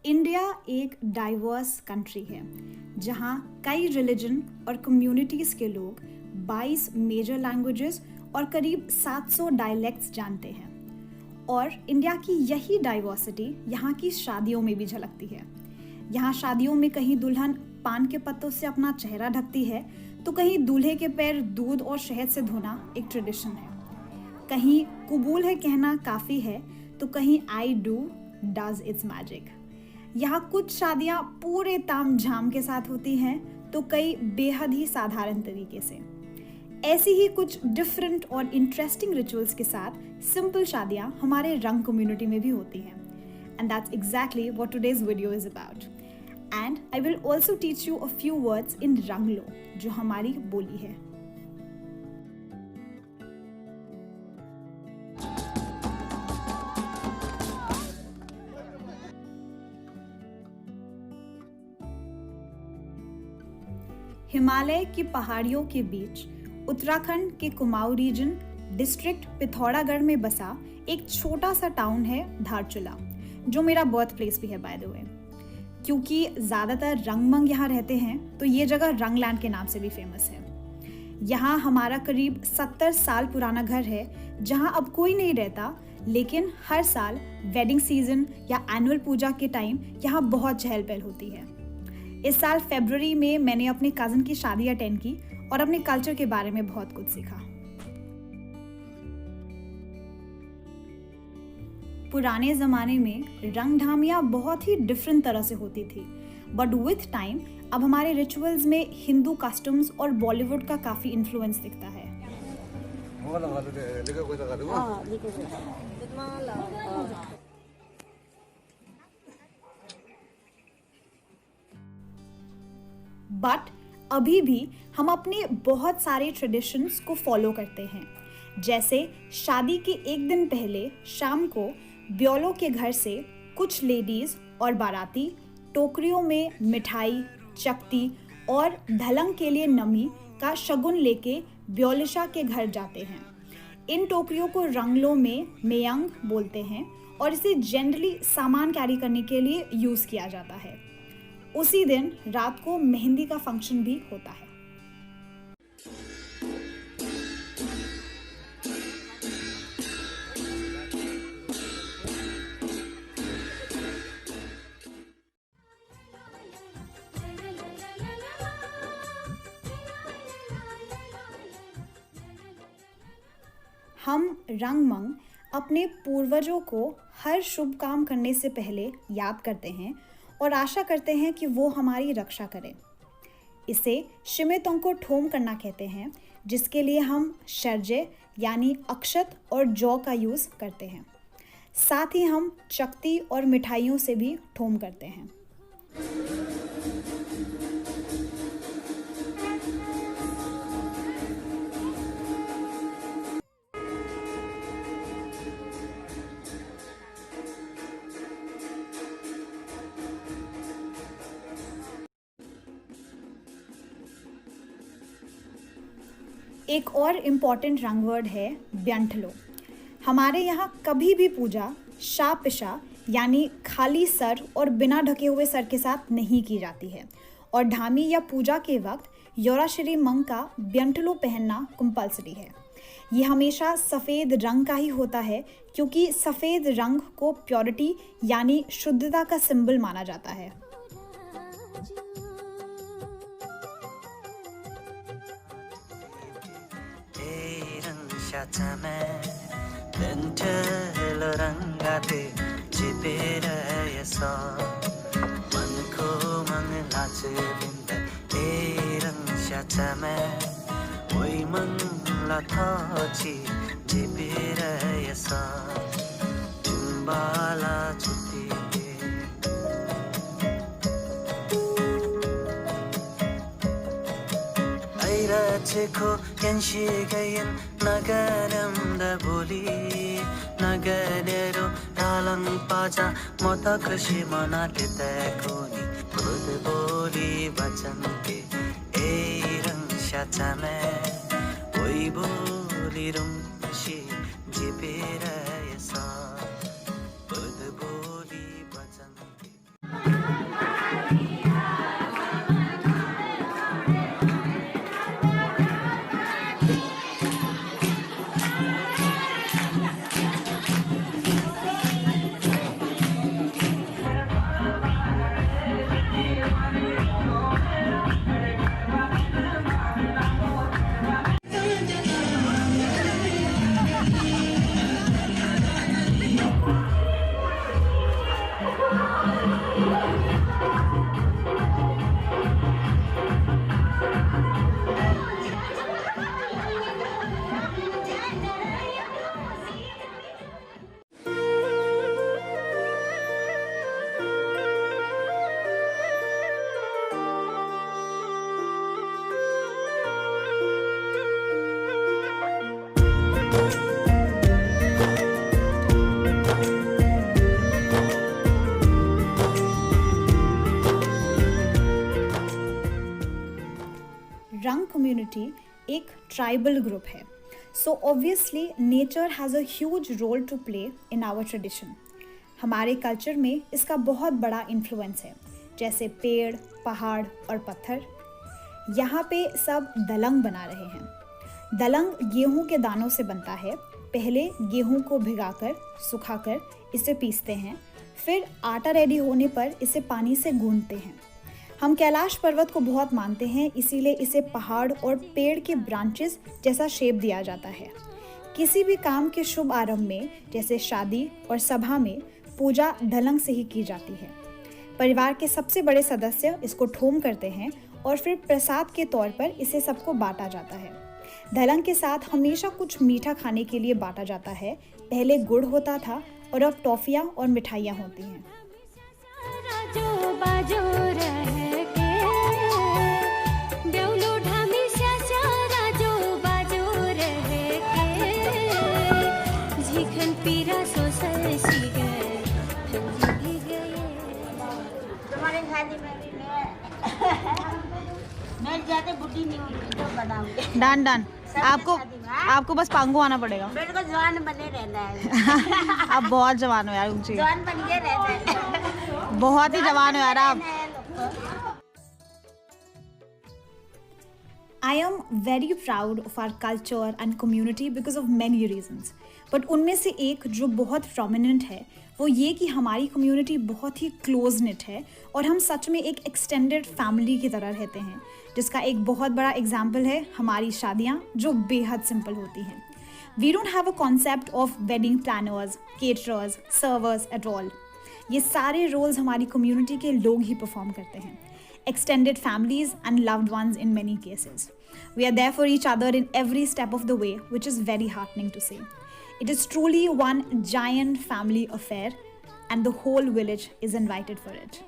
India एक diverse country है जहाँ कई रिलीजन और कम्युनिटीज़ के लोग 22 मेजर लैंग्वेजेस और करीब 700 डायलेक्ट्स जानते हैं। और इंडिया की यही डाइवर्सिटी यहाँ की शादियों में भी झलकती है। यहाँ शादियों में कहीं दुल्हन पान के पत्तों से अपना चेहरा ढकती है तो कहीं दूल्हे के पैर दूध और शहद से धोना एक ट्रेडिशन है। कहीं कबूल है कहना काफ़ी है तो कहीं I do does it's magic. यहाँ कुछ शादियाँ पूरे ताम झाम के साथ होती हैं तो कई बेहद ही साधारण तरीके से। ऐसी ही कुछ डिफरेंट और इंटरेस्टिंग रिचुअल्स के साथ सिंपल शादियाँ हमारे रंग कम्युनिटी में भी होती हैं। And that's exactly what today's video is about. And I will also teach you a few words in Rangalo जो हमारी बोली है। हिमालय की पहाड़ियों के बीच उत्तराखंड के कुमाऊं रीजन डिस्ट्रिक्ट पिथौरागढ़ में बसा एक छोटा सा टाउन है धारचूला, जो मेरा बर्थ प्लेस भी है बाय द वे। क्योंकि ज़्यादातर रंगमंग यहाँ रहते हैं तो ये जगह रंगलैंड के नाम से भी फेमस है। यहाँ हमारा करीब 70 साल पुराना घर है जहाँ अब कोई नहीं रहता, लेकिन हर साल वेडिंग सीजन या एनुअल पूजा के टाइम यहाँ बहुत चहल पहल होती है। इस साल फरवरी में मैंने अपने कज़न की शादी अटेंड की और अपने कल्चर के बारे में बहुत कुछ सीखा। पुराने ज़माने में रंगढामियाँ बहुत ही डिफरेंट तरह से होती थी, बट विथ टाइम अब हमारे रिचुअल्स में हिंदू कस्टम्स और बॉलीवुड का काफ़ी इन्फ्लुएंस दिखता है। बट अभी भी हम अपने बहुत सारे ट्रेडिशंस को फॉलो करते हैं। जैसे शादी के एक दिन पहले शाम को ब्योलों के घर से कुछ लेडीज और बाराती टोकरियों में मिठाई, चकती और धलंग के लिए नमी का शगुन लेके ब्योलिशा के घर जाते हैं। इन टोकरियों को रंगलों में मेयंग बोलते हैं और इसे जनरली सामान कैरी करने के लिए यूज़ किया जाता है। उसी दिन रात को मेहंदी का फंक्शन भी होता है। हम रंगमंग अपने पूर्वजों को हर शुभ काम करने से पहले याद करते हैं और आशा करते हैं कि वो हमारी रक्षा करें। इसे शिमेतोंग ठोम करना कहते हैं, जिसके लिए हम शर्जे यानी अक्षत और जौ का यूज़ करते हैं। साथ ही हम चकती और मिठाइयों से भी ठोम करते हैं। एक और इम्पॉर्टेंट रंग वर्ड है ब्यंठलो। हमारे यहाँ कभी भी पूजा शाह पिशा यानी खाली सर और बिना ढके हुए सर के साथ नहीं की जाती है, और ढामी या पूजा के वक्त योराश्री मंग का ब्यंठलो पहनना कंपल्सरी है। ये हमेशा सफ़ेद रंग का ही होता है क्योंकि सफ़ेद रंग को प्योरिटी यानी शुद्धता का सिंबल माना जाता है। Chiko Kenshigayan Nagaram the Boli Nagadero Talang Paja Mota Krishimana Titakoni Good Boli Bachanke Eran Shatame Oi Bolirum Shi Jipira Yasa Good Boli Bachanke community एक ट्राइबल ग्रुप है, so obviously nature has a huge role to play in our tradition. हमारे culture में इसका बहुत बड़ा influence है, जैसे पेड़, पहाड़ और पत्थर। यहाँ पे सब दलंग बना रहे हैं। दलंग गेहूं के दानों से बनता है। पहले गेहूं को भिगाकर सुखाकर इसे पीसते हैं, फिर आटा रेडी होने पर इसे पानी से गूंथते हैं। हम कैलाश पर्वत को बहुत मानते हैं, इसीलिए इसे पहाड़ और पेड़ के ब्रांचेस जैसा शेप दिया जाता है। किसी भी काम के शुभ आरंभ में, जैसे शादी और सभा में, पूजा दलंग से ही की जाती है। परिवार के सबसे बड़े सदस्य इसको ठोम करते हैं और फिर प्रसाद के तौर पर इसे सबको बांटा जाता है। दलंग के साथ हमेशा कुछ मीठा खाने के लिए बांटा जाता है। पहले गुड़ होता था और अब टॉफियाँ और मिठाइयाँ होती हैं। मैं ज्यादा बुढ़ी नहीं हुई तो बनाऊंगी। डन आपको बस पांगू आना पड़ेगा। मेरे को जवान बने रहना है। आप बहुत जवान हो यार, ऊंची जवान बन के रहना है। बहुत ही जवान हो यार आप। I am very proud of our culture and community because of many reasons. But उनमें से एक जो बहुत प्रोमिनेंट है वो ये कि हमारी कम्युनिटी बहुत ही क्लोज निट है और हम सच में एक एक्सटेंडेड फैमिली की तरह रहते हैं, जिसका एक बहुत बड़ा एग्जाम्पल है हमारी शादियाँ जो बेहद सिंपल होती हैं। We don't have a concept of wedding planners, caterers, servers at all. ये सारे रोल्स हमारी कम्युनिटी के लोग ही परफॉर्म करते हैं। Extended families and loved ones in many cases. We are there for each other in every step of the way, which is very heartening to see. It is truly one giant family affair, and the whole village is invited for it.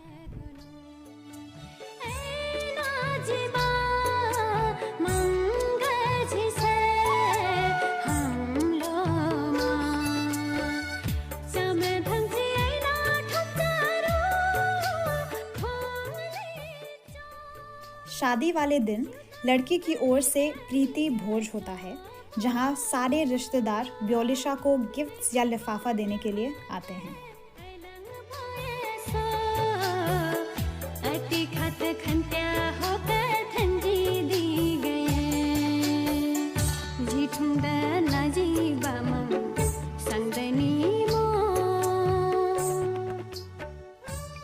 शादी वाले दिन लड़की की ओर से प्रीति भोज होता है, जहां सारे रिश्तेदार ब्योलिशा को गिफ्ट्स या लिफाफा देने के लिए आते हैं।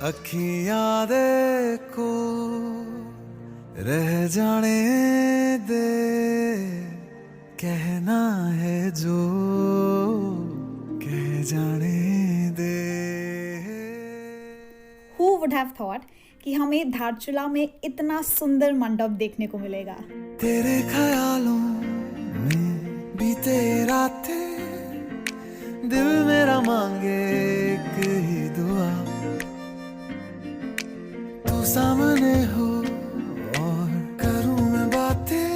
अखियां देखो रह जाने दे, कहना है जो कह जाने दे। Who would have thought कि हमें धारचूला में इतना सुंदर मंडप देखने को मिलेगा। तेरे ख्यालों में बीते रातें, दिल मेरा मांगे एक ही दुआ, तू सामने हो और करूं मैं बातें,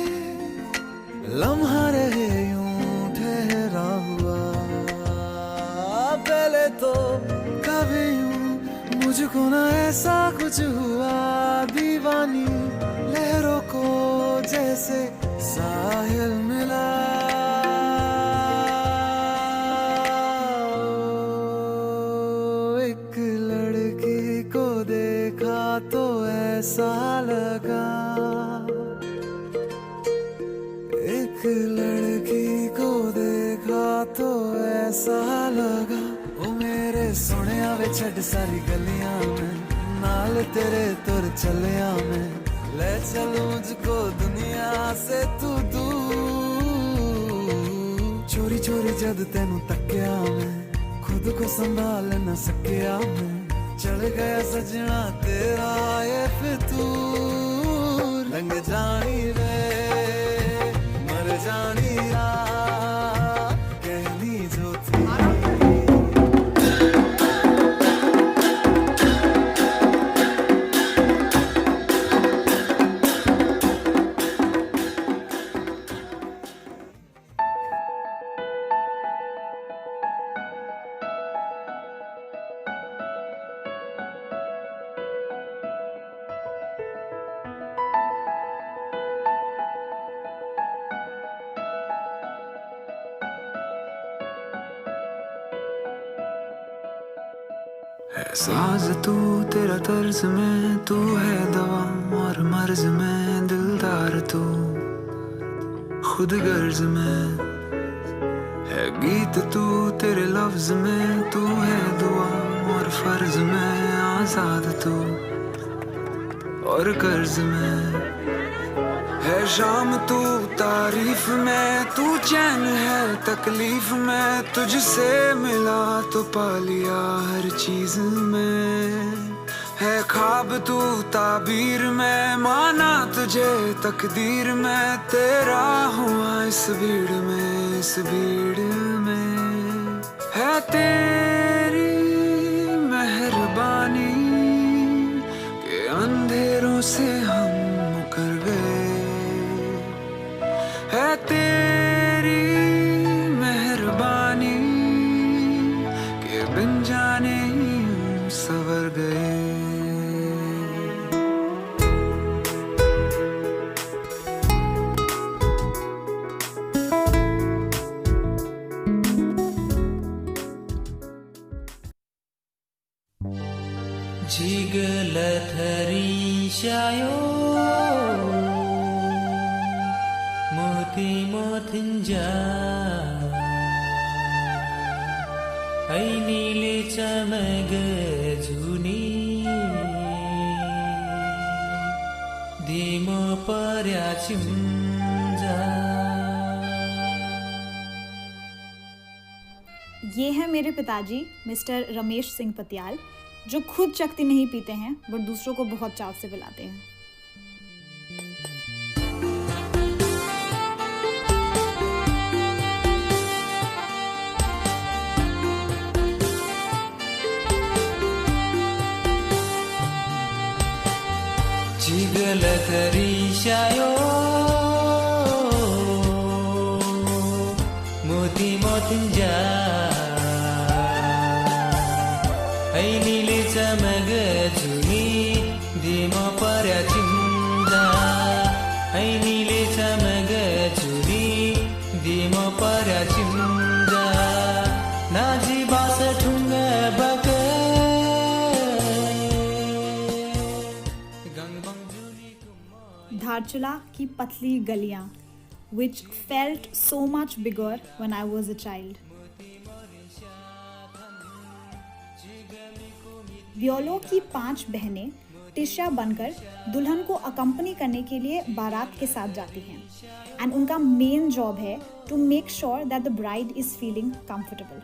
लम्हा रहे यूं ठहरा हुआ। पहले तो कभी यूं मुझको ना ऐसा कुछ हुआ, दीवानी लहरों को जैसे साहिल मिला। एक लड़की को देखा तो ऐसा लगा, एक लड़की को देखा तो ऐसा लगा। ओ मेरे सोनिया वे छड़ सारी गलियां में, नाल तेरे तुर चलिया मैं, ले चलूं मुझको दुनिया से तू दूर। चोरी चोरी जद तेनू तक्या मैं, खुद को संभाल न सकिया मैं, चढ़ गया सजना तेरा ये फितूर। रंग जानी रे मर जानी रा, कहनी जो थी। है साज तू तेरा तर्ज में, तू है दवा और मर्ज में, दिलदार तू खुद गर्ज में, है गीत तू तेरे लफ्ज में, तू है दुआ और फर्ज में, आजाद तू और कर्ज में, है शाम तू तारीफ में, तू चैन है तकलीफ में, तुझसे मिला तो पा लिया हर चीज में, है ख्वाब तू ताबीर में, माना तुझे तकदीर में, तेरा हुआ इस भीड़ में, इस भीड़ में, है तेरी मेहरबानी के अंधेरों से हम मुकर गए, है तेरी मेहरबानी के बिन जाने यूं सवर गए। 지글라타리 샤요 모티 모틴자 아이니레 चमक जुनी दिमो पर्या चिम्जा। ये है मेरे पिताजी मिस्टर रमेश सिंह पतियाल, जो खुद चकती नहीं पीते हैं बट दूसरों को बहुत चाव से पिलाते हैं। 지글라타리샤요 모티 모틴자 아이니레 चमक जुनी दिमो पर्या चिम्जा आइनीले चमक जुनी दिमो पर्या चिम्जा नाजी बास ठुंग बक धारचूला की पतली गलियां which felt so much bigger when I was a child. व्योलो की 5 बहनें टिशा बनकर दुल्हन को अकम्पनी करने के लिए बारात के साथ जाती हैं एंड उनका मेन जॉब है to make sure that the bride is feeling comfortable.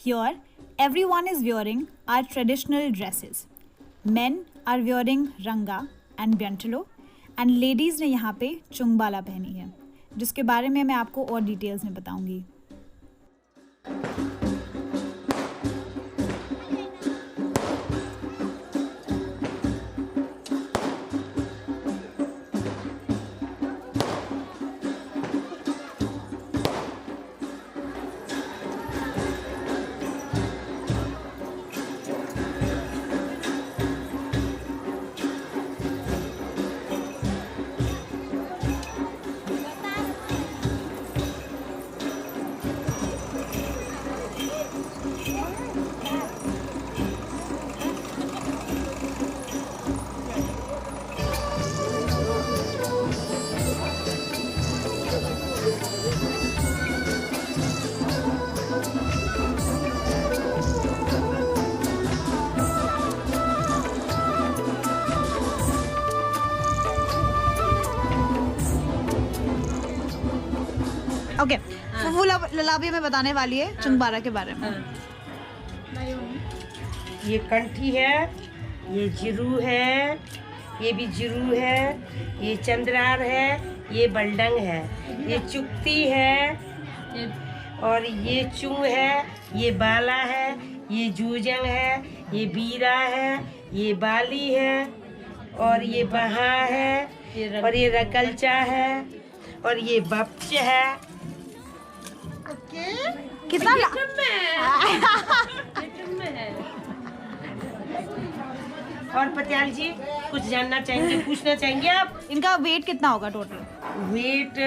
Here, everyone is wearing our traditional dresses. Men are wearing ranga and byantulo and ladies ने यहाँ पे चुंगबाला पहनी है, जिसके बारे में मैं आपको और डिटेल्स में बताऊंगी। ओके, वो ललाबी में बताने वाली है चुंगबारा के बारे में। ये कंठी है, ये जिरू है, ये भी जिरू है, ये चंद्रार है, ये बलडंग है, ये चुक्ती है, और ये चू है, ये बाला है, ये जूजंग है, ये बीरा है, ये बाली है, और ये बहा है, और ये रकलचा है, और ये बप्च है। कितना और पटियाल जी कुछ जानना चाहेंगे, पूछना चाहेंगे आप? इनका वेट कितना होगा टोटल? वेट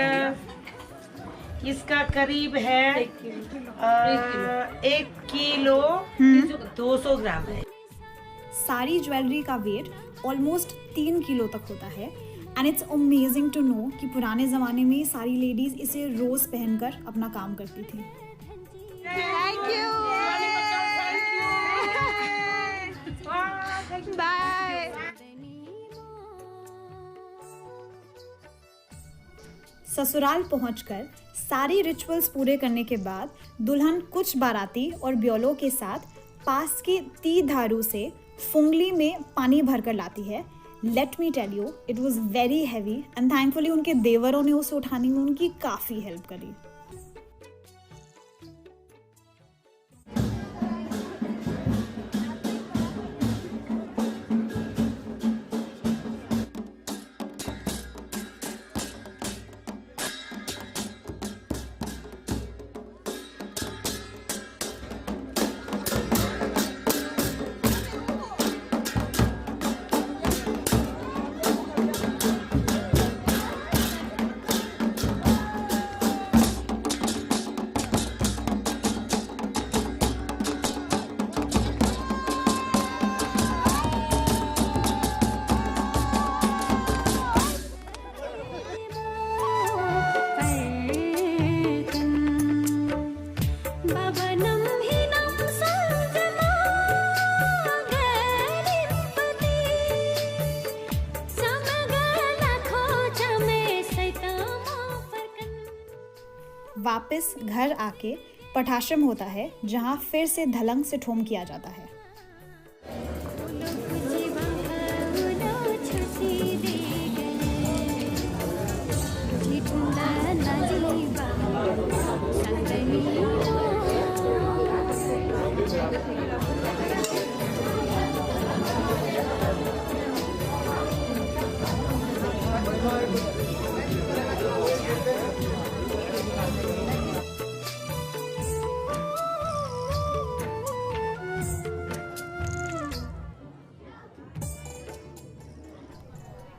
इसका करीब है 1 किलो 200 ग्राम है। सारी ज्वेलरी का वेट ऑलमोस्ट 3 किलो तक होता है and it's amazing to know कि पुराने ज़माने में सारी लेडीज़ इसे रोज़ पहनकर अपना काम करती थी। Thank you bye. ससुराल पहुंचकर सारी रिचुअल्स पूरे करने के बाद दुल्हन कुछ बाराती और ब्योलों के साथ पास के तीधारू से फुंगली में पानी भरकर लाती है। Let me tell you, it was very heavy and thankfully उनके देवरों ने उसे उठाने में उनकी काफ़ी हेल्प करी। वापस घर आके पठाश्रम होता है जहाँ फिर से धलंग से ठोम किया जाता है।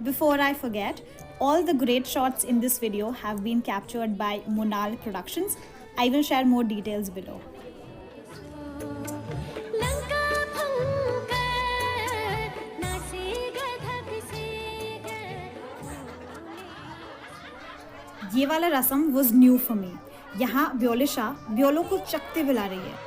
Before I forget, all the great shots in this video have been captured by Monal Productions. I will share more details below. ये वाला रस्म was new for me. यहाँ ब्योलिशा ब्योलों को चकते बुला रही है।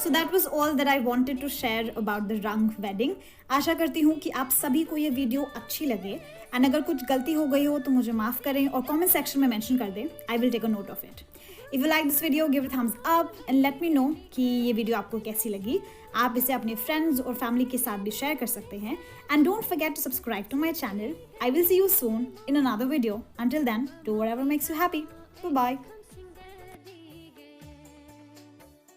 So that was all that I wanted to share about the Rang wedding. आशा करती हूँ कि आप सभी को ये वीडियो अच्छी लगे एंड अगर कुछ गलती हो गई हो तो मुझे माफ़ करें और कमेंट सेक्शन में मेंशन कर दें. I will take a note of it. If you like this video, give it a thumbs up and let me know कि ये वीडियो आपको कैसी लगी. आप इसे अपने फ्रेंड्स और फैमिली के साथ भी शेयर कर सकते हैं. And don't forget to subscribe to my channel. I will see you soon in another video. Until then, do whatever makes you happy. Bye-bye.